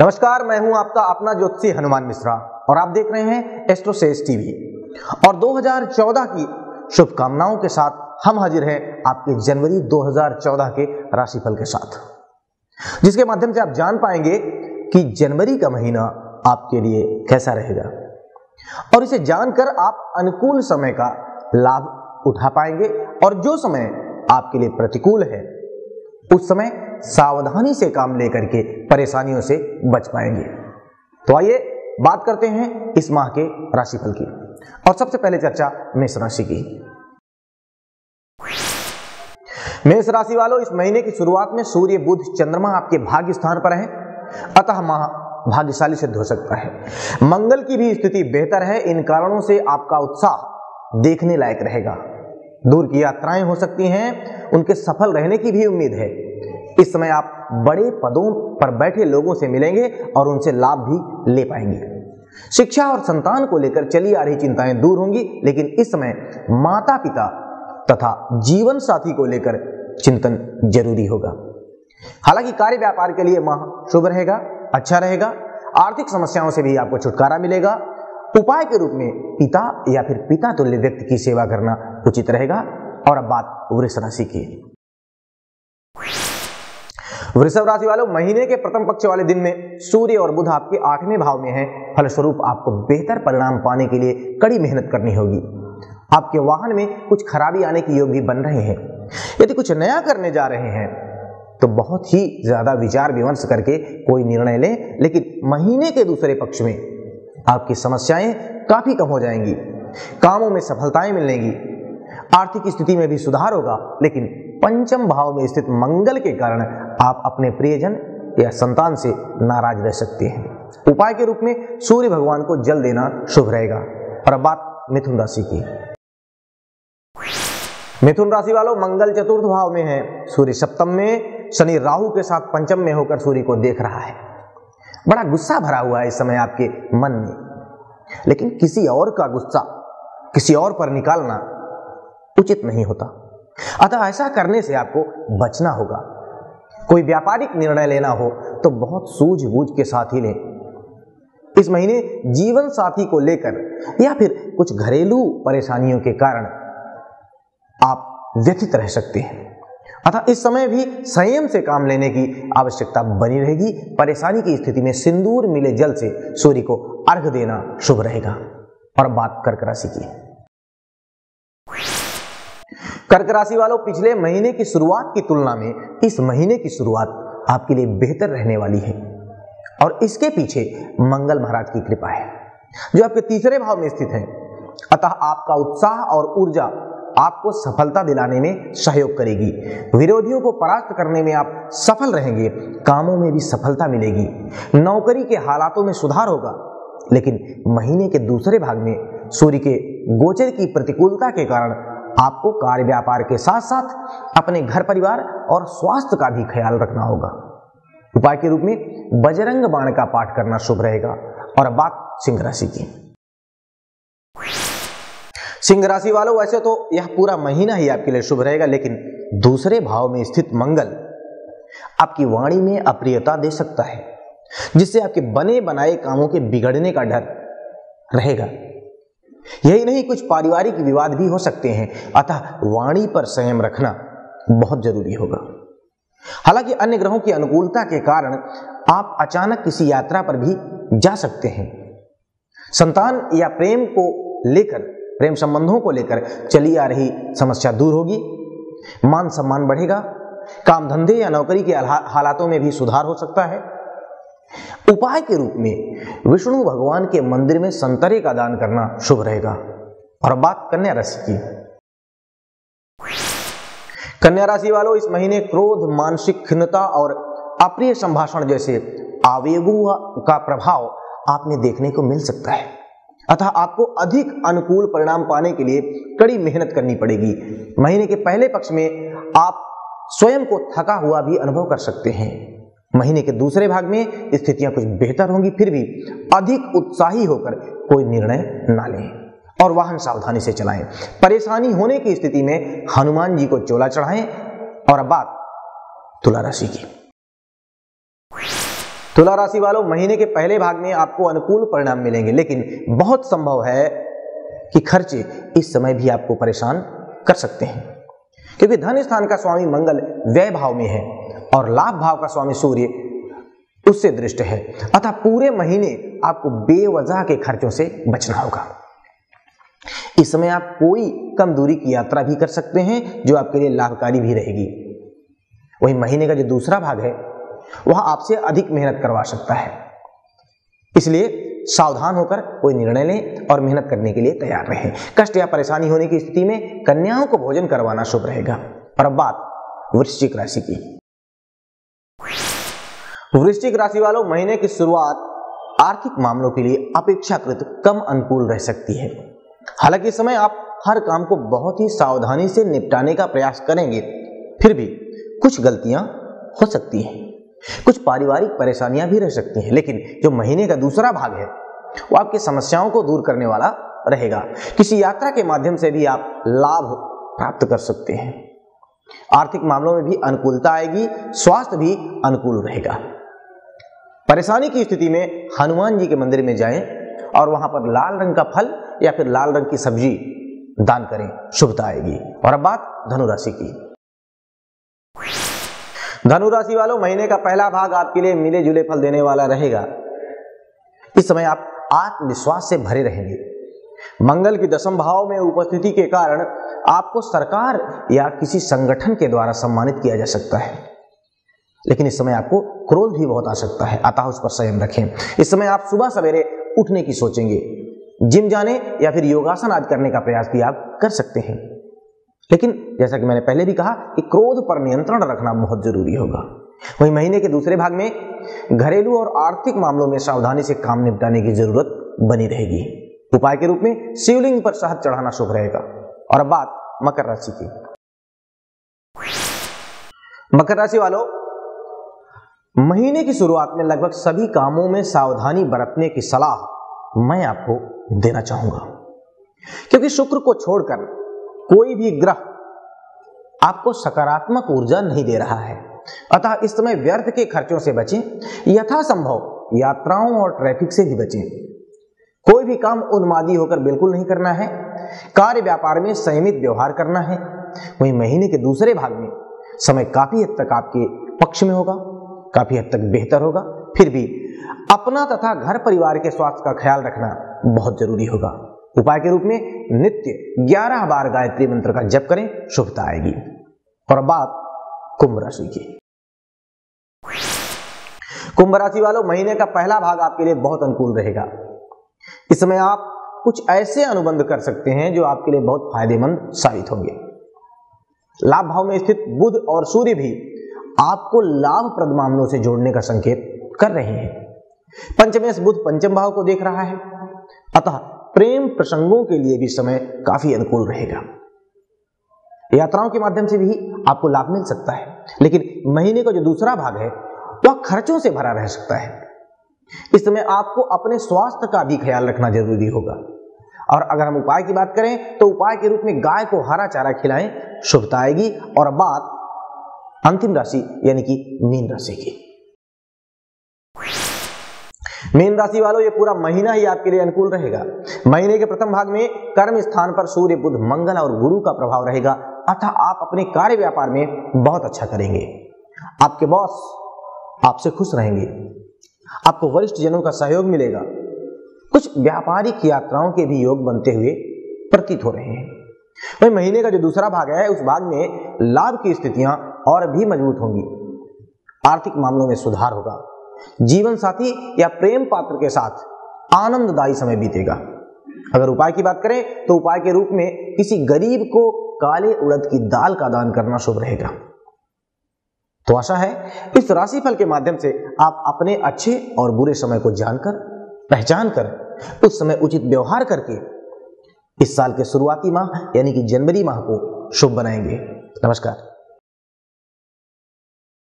नमस्कार, मैं हूं आपका अपना ज्योतिषी हनुमान मिश्रा और आप देख रहे हैं एस्ट्रोसेज टीवी। और 2014 की शुभकामनाओं के साथ हम हाजिर हैं आपके जनवरी 2014 के राशिफल के साथ, जिसके माध्यम से आप जान पाएंगे कि जनवरी का महीना आपके लिए कैसा रहेगा और इसे जानकर आप अनुकूल समय का लाभ उठा पाएंगे और जो समय आपके लिए प्रतिकूल है उस समय सावधानी से काम लेकर के परेशानियों से बच पाएंगे। तो आइए बात करते हैं इस माह के राशिफल की और सबसे पहले चर्चा मेष राशि की। मेष राशि वालों, इस महीने की शुरुआत में सूर्य बुध चंद्रमा आपके भाग्य स्थान पर है, अतः माह भाग्यशाली सिद्ध हो सकता है। मंगल की भी स्थिति बेहतर है, इन कारणों से आपका उत्साह देखने लायक रहेगा। दूर की यात्राएं हो सकती हैं, उनके सफल रहने की भी उम्मीद है। इस समय आप बड़े पदों पर बैठे लोगों से मिलेंगे और उनसे लाभ भी ले पाएंगे। शिक्षा और संतान को लेकर चली आ रही चिंताएं दूर होंगी, लेकिन इस समय माता पिता तथा जीवन साथी को लेकर चिंतन जरूरी होगा। हालांकि कार्य व्यापार के लिए माह शुभ रहेगा, अच्छा रहेगा। आर्थिक समस्याओं से भी आपको छुटकारा मिलेगा। उपाय के रूप में पिता या फिर पिता तुल्य व्यक्ति की सेवा करना उचित रहेगा। और अब बात वृष राशि की। वृषभ राशि वालों, महीने के प्रथम पक्ष वाले दिन में सूर्य और बुध आपके 8वें भाव में हैं। फलस्वरूप आपको बेहतर परिणाम पाने के लिए कड़ी मेहनत करनी होगी। आपके वाहन में कुछ खराबी आने के योग भी बन रहे हैं। यदि कुछ नया करने जा रहे हैं तो बहुत ही ज्यादा विचार विमर्श करके कोई निर्णय लें, लेकिन महीने के दूसरे पक्ष में आपकी समस्याएं काफी कम हो जाएंगी। कामों में सफलताएं मिलेंगी। आर्थिक स्थिति में भी सुधार होगा, लेकिन पंचम भाव में स्थित मंगल के कारण आप अपने प्रियजन या संतान से नाराज रह सकते हैं। उपाय के रूप में सूर्य भगवान को जल देना शुभ रहेगा। और अब बात मिथुन राशि की। मिथुन राशि वालों, मंगल चतुर्थ भाव में है, सूर्य सप्तम में, शनि राहु के साथ पंचम में होकर सूर्य को देख रहा है। बड़ा गुस्सा भरा हुआ है इस समय आपके मन में, लेकिन किसी और का गुस्सा किसी और पर निकालना उचित नहीं होता, अतः ऐसा करने से आपको बचना होगा। कोई व्यापारिक निर्णय लेना हो तो बहुत सूझबूझ के साथ ही लें। इस महीने जीवन साथी को लेकर या फिर कुछ घरेलू परेशानियों के कारण आप व्यथित रह सकते हैं, अतः इस समय भी संयम से काम लेने की आवश्यकता बनी रहेगी। परेशानी की स्थिति में सिंदूर मिले जल से सूर्य को अर्घ देना शुभ रहेगा। और बात कर्क राशि की। कर्क राशि वालों, पिछले महीने की शुरुआत की तुलना में इस महीने की शुरुआत आपके लिए बेहतर रहने वाली है और इसके पीछे मंगल महाराज की कृपा है, जो आपके तीसरे भाव में स्थित है। अतः आपका उत्साह और ऊर्जा आपको सफलता दिलाने में सहयोग करेगी। विरोधियों को परास्त करने में आप सफल रहेंगे। कामों में भी सफलता मिलेगी। नौकरी के हालातों में सुधार होगा, लेकिन महीने के दूसरे भाग में सूर्य के गोचर की प्रतिकूलता के कारण आपको कार्य व्यापार के साथ साथ अपने घर परिवार और स्वास्थ्य का भी ख्याल रखना होगा। उपाय के रूप में बजरंग बाण का पाठ करना शुभ रहेगा। और अब बात सिंह राशि की। सिंह राशि वालों, वैसे तो यह पूरा महीना ही आपके लिए शुभ रहेगा, लेकिन दूसरे भाव में स्थित मंगल आपकी वाणी में अप्रियता दे सकता है, जिससे आपके बने बनाए कामों के बिगड़ने का डर रहेगा। यही नहीं, कुछ पारिवारिक विवाद भी हो सकते हैं, अतः वाणी पर संयम रखना बहुत जरूरी होगा। हालांकि अन्य ग्रहों की अनुकूलता के कारण आप अचानक किसी यात्रा पर भी जा सकते हैं। संतान या प्रेम को लेकर, प्रेम संबंधों को लेकर चली आ रही समस्या दूर होगी। मान सम्मान बढ़ेगा। काम धंधे या नौकरी के हालातों में भी सुधार हो सकता है। उपाय के रूप में विष्णु भगवान के मंदिर में संतरे का दान करना शुभ रहेगा। और बात कन्या राशि की। कन्या राशि वालों, इस महीने क्रोध, मानसिक खिन्नता और अप्रिय संभाषण जैसे आवेगों का प्रभाव आपने देखने को मिल सकता है, अतः आपको अधिक अनुकूल परिणाम पाने के लिए कड़ी मेहनत करनी पड़ेगी। महीने के पहले पक्ष में आप स्वयं को थका हुआ भी अनुभव कर सकते हैं। महीने के दूसरे भाग में स्थितियां कुछ बेहतर होंगी, फिर भी अधिक उत्साही होकर कोई निर्णय ना लें और वाहन सावधानी से चलाएं। परेशानी होने की स्थिति में हनुमान जी को चोला चढ़ाएं। और अब बात तुला राशि की। तुला राशि वालों, महीने के पहले भाग में आपको अनुकूल परिणाम मिलेंगे, लेकिन बहुत संभव है कि खर्चे इस समय भी आपको परेशान कर सकते हैं, क्योंकि धन स्थान का स्वामी मंगल व्यय भाव में है और लाभ भाव का स्वामी सूर्य उससे दृष्ट है। अतः पूरे महीने आपको बेवजह के खर्चों से बचना होगा। इस समय आप कोई कम दूरी की यात्रा भी कर सकते हैं जो आपके लिए लाभकारी भी रहेगी। वही महीने का जो दूसरा भाग है वह आपसे अधिक मेहनत करवा सकता है, इसलिए सावधान होकर कोई निर्णय लें और मेहनत करने के लिए तैयार रहें। कष्ट या परेशानी होने की स्थिति में कन्याओं को भोजन करवाना शुभ रहेगा। और अब बात वृश्चिक राशि की। वृश्चिक राशि वालों, महीने की शुरुआत आर्थिक मामलों के लिए अपेक्षाकृत कम अनुकूल रह सकती है। हालांकि इस समय आप हर काम को बहुत ही सावधानी से निपटाने का प्रयास करेंगे, फिर भी कुछ गलतियां हो सकती हैं, कुछ पारिवारिक परेशानियां भी रह सकती हैं, लेकिन जो महीने का दूसरा भाग है वो आपकी समस्याओं को दूर करने वाला रहेगा। किसी यात्रा के माध्यम से भी आप लाभ प्राप्त कर सकते हैं। आर्थिक मामलों में भी अनुकूलता आएगी, स्वास्थ्य भी अनुकूल रहेगा। परेशानी की स्थिति में हनुमान जी के मंदिर में जाएं और वहां पर लाल रंग का फल या फिर लाल रंग की सब्जी दान करें, शुभता आएगी। और अब बात धनु राशि की। धनु राशि वालों, महीने का पहला भाग आपके लिए मिले जुले फल देने वाला रहेगा। इस समय आप आत्मविश्वास से भरे रहेंगे। मंगल की दशम भाव में उपस्थिति के कारण आपको सरकार या किसी संगठन के द्वारा सम्मानित किया जा सकता है, लेकिन इस समय आपको क्रोध भी बहुत आ सकता है, अतः उस पर संयम रखें। इस समय आप सुबह सवेरे उठने की सोचेंगे, जिम जाने या फिर योगासन आदि करने का प्रयास भी आप कर सकते हैं, लेकिन जैसा कि मैंने पहले भी कहा कि क्रोध पर नियंत्रण रखना बहुत जरूरी होगा। वहीं महीने के दूसरे भाग में घरेलू और आर्थिक मामलों में सावधानी से काम निपटाने की जरूरत बनी रहेगी। उपाय के रूप में शिवलिंग पर शहद चढ़ाना शुभ रहेगा। और अब बात मकर राशि की। मकर राशि वालों, महीने की शुरुआत में लगभग सभी कामों में सावधानी बरतने की सलाह मैं आपको देना चाहूंगा, क्योंकि शुक्र को छोड़कर कोई भी ग्रह आपको सकारात्मक ऊर्जा नहीं दे रहा है। अतः इस समय व्यर्थ के खर्चों से बचें, यथासंभव यात्राओं और ट्रैफिक से भी बचें। कोई भी काम उन्मादी होकर बिल्कुल नहीं करना है। कार्य व्यापार में संयमित व्यवहार करना है। वहीं महीने के दूसरे भाग में समय काफी हद तक आपके पक्ष में होगा, काफी हद तक बेहतर होगा। फिर भी अपना तथा घर परिवार के स्वास्थ्य का ख्याल रखना बहुत जरूरी होगा। उपाय के रूप में नित्य 11 बार गायत्री मंत्र का जप करें, शुभता आएगी। और बात कुंभ राशि की। कुंभ राशि वालों, महीने का पहला भाग आपके लिए बहुत अनुकूल रहेगा। इस समय आप कुछ ऐसे अनुबंध कर सकते हैं जो आपके लिए बहुत फायदेमंद साबित होंगे। लाभ भाव में स्थित बुध और सूर्य भी आपको लाभप्रद मामलों से जोड़ने का संकेत कर रहे हैं। पंचमेश बुध पंचम भाव को देख रहा है, अतः प्रेम प्रसंगों के लिए भी समय काफी अनुकूल रहेगा। यात्राओं के माध्यम से भी आपको लाभ मिल सकता है, लेकिन महीने का जो दूसरा भाग है वह खर्चों से भरा रह सकता है। इस समय आपको अपने स्वास्थ्य का भी ख्याल रखना जरूरी होगा। और अगर हम उपाय की बात करें तो उपाय के रूप में गाय को हरा चारा खिलाएं, शुभता आएगी। और बात अंतिम राशि यानी कि मीन राशि की। मीन राशि वालों, ये पूरा महीना ही आपके लिए अनुकूल रहेगा। महीने के प्रथम भाग में कर्म स्थान पर सूर्य, बुध, मंगल और गुरु का प्रभाव रहेगा, अतः आप अपने कार्य व्यापार में बहुत अच्छा करेंगे। आपके बॉस आपसे खुश रहेंगे, आपको वरिष्ठ जनों का सहयोग मिलेगा। कुछ व्यापारिक यात्राओं के भी योग बनते हुए प्रतीत हो रहे हैं। वही महीने का जो दूसरा भाग है उस भाग में लाभ की स्थितियां और भी मजबूत होंगी। आर्थिक मामलों में सुधार होगा। जीवन साथी या प्रेम पात्र के साथ आनंददायी समय बीतेगा। अगर उपाय की बात करें तो उपाय के रूप में किसी गरीब को काले उड़द की दाल का दान करना शुभ रहेगा। तो आशा है इस राशिफल के माध्यम से आप अपने अच्छे और बुरे समय को जानकर, पहचान कर उस समय उचित व्यवहार करके इस साल के शुरुआती माह यानी कि जनवरी माह को शुभ बनाएंगे। नमस्कार।